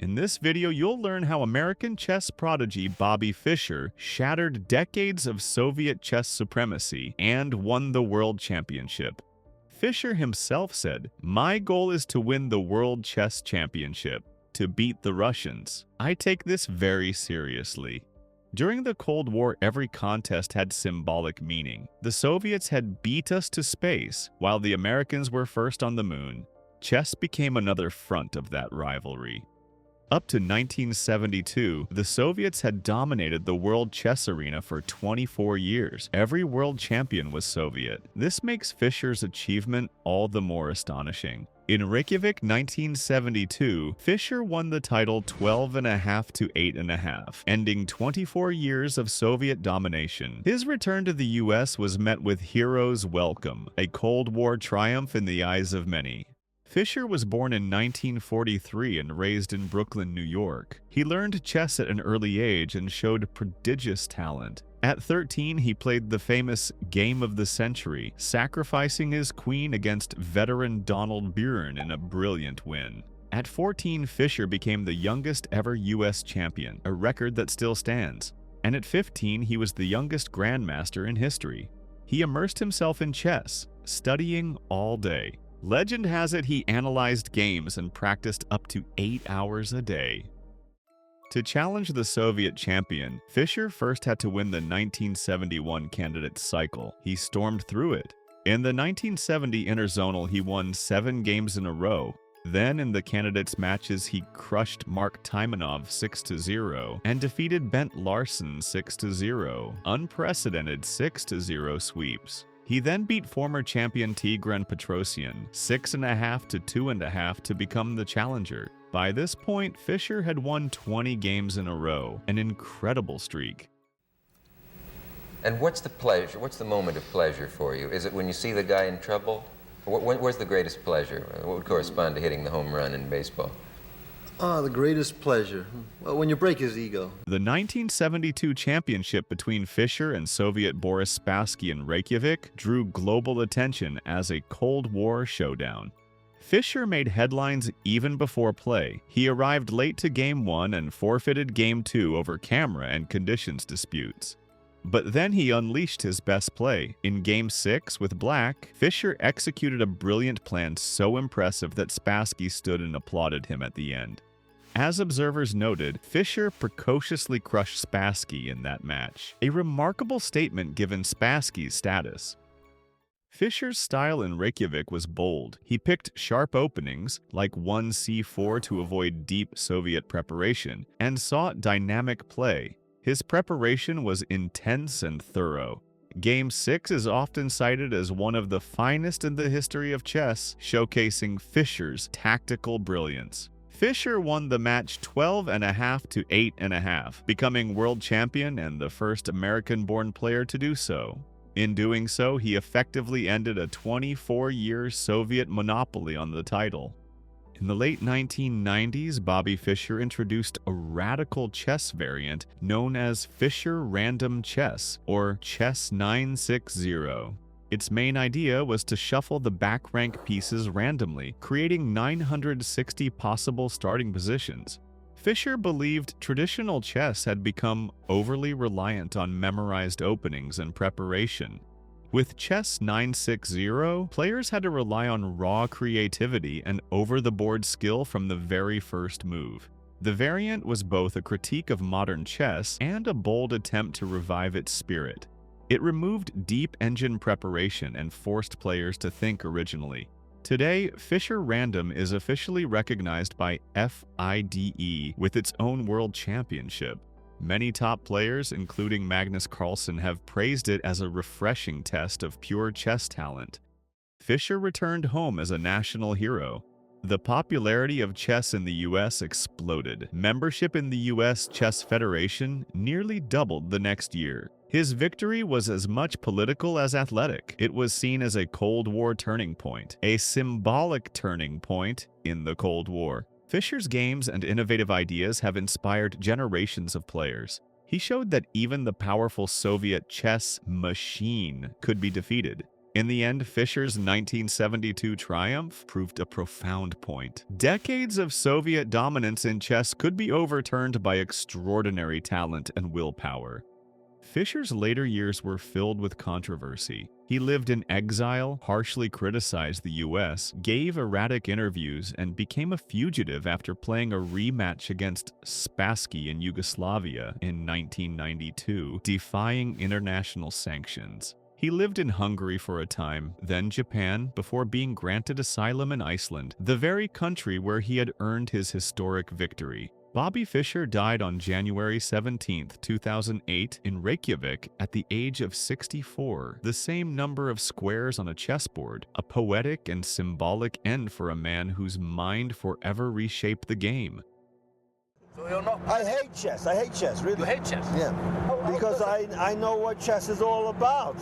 In this video, you'll learn how American chess prodigy Bobby Fischer shattered decades of Soviet chess supremacy and won the world championship. Fischer himself said, "My goal is to win the World Chess Championship, to beat the Russians. I take this very seriously." During the Cold War, every contest had symbolic meaning. The Soviets had beat us to space, while the Americans were first on the moon. Chess became another front of that rivalry. Up to 1972, the Soviets had dominated the world chess arena for 24 years. Every world champion was Soviet. This makes Fischer's achievement all the more astonishing. In Reykjavik 1972, Fischer won the title 12.5 to 8.5, ending 24 years of Soviet domination. His return to the US was met with heroes' welcome, a Cold War triumph in the eyes of many. Fischer was born in 1943 and raised in Brooklyn, New York. He learned chess at an early age and showed prodigious talent. At 13, he played the famous Game of the Century, sacrificing his queen against veteran Donald Byrne in a brilliant win. At 14, Fischer became the youngest ever U.S. champion, a record that still stands. And at 15, he was the youngest grandmaster in history. He immersed himself in chess, studying all day. Legend has it he analyzed games and practiced up to 8 hours a day. To challenge the Soviet champion, Fischer first had to win the 1971 candidates cycle. He stormed through it. In the 1970 interzonal, he won 7 games in a row. Then in the candidates matches, he crushed Mark Taimanov 6-0 and defeated Bent Larsen 6-0, unprecedented 6-0 sweeps. He then beat former champion Tigran Petrosian 6.5 to 2.5 to become the challenger. By this point, Fischer had won 20 games in a row, an incredible streak. And what's the pleasure? What's the moment of pleasure for you? Is it when you see the guy in trouble? Where's the greatest pleasure? What would correspond to hitting the home run in baseball? The greatest pleasure. Well, when you break his ego. The 1972 championship between Fischer and Soviet Boris Spassky in Reykjavik drew global attention as a Cold War showdown. Fischer made headlines even before play. He arrived late to Game 1 and forfeited Game 2 over camera and conditions disputes. But then he unleashed his best play. In Game 6 with Black, Fischer executed a brilliant plan so impressive that Spassky stood and applauded him at the end. As observers noted, Fischer precociously crushed Spassky in that match, a remarkable statement given Spassky's status. Fischer's style in Reykjavik was bold. He picked sharp openings, like 1c4 to avoid deep Soviet preparation, and sought dynamic play. His preparation was intense and thorough. Game 6 is often cited as one of the finest in the history of chess, showcasing Fischer's tactical brilliance. Fischer won the match 12.5 to 8.5, becoming world champion and the first American-born player to do so. In doing so, he effectively ended a 24-year Soviet monopoly on the title. In the late 1990s, Bobby Fischer introduced a radical chess variant known as Fischer Random Chess, or Chess 960. Its main idea was to shuffle the back rank pieces randomly, creating 960 possible starting positions. Fischer believed traditional chess had become overly reliant on memorized openings and preparation. With Chess 960, players had to rely on raw creativity and over-the-board skill from the very first move. The variant was both a critique of modern chess and a bold attempt to revive its spirit. It removed deep engine preparation and forced players to think originally. Today, Fischer Random is officially recognized by FIDE with its own world championship. Many top players, including Magnus Carlsen, have praised it as a refreshing test of pure chess talent. Fischer returned home as a national hero. The popularity of chess in the U.S. exploded. Membership in the U.S. Chess Federation nearly doubled the next year. His victory was as much political as athletic. It was seen as a Cold War turning point, a symbolic turning point in the Cold War. Fischer's games and innovative ideas have inspired generations of players. He showed that even the powerful Soviet chess machine could be defeated. In the end, Fischer's 1972 triumph proved a profound point. Decades of Soviet dominance in chess could be overturned by extraordinary talent and willpower. Fischer's later years were filled with controversy. He lived in exile, harshly criticized the U.S., gave erratic interviews, and became a fugitive after playing a rematch against Spassky in Yugoslavia in 1992, defying international sanctions. He lived in Hungary for a time, then Japan, before being granted asylum in Iceland, the very country where he had earned his historic victory. Bobby Fischer died on January 17, 2008 in Reykjavik at the age of 64, the same number of squares on a chessboard, a poetic and symbolic end for a man whose mind forever reshaped the game. So you're not... I hate chess, really. You hate chess? Yeah, because I know what chess is all about.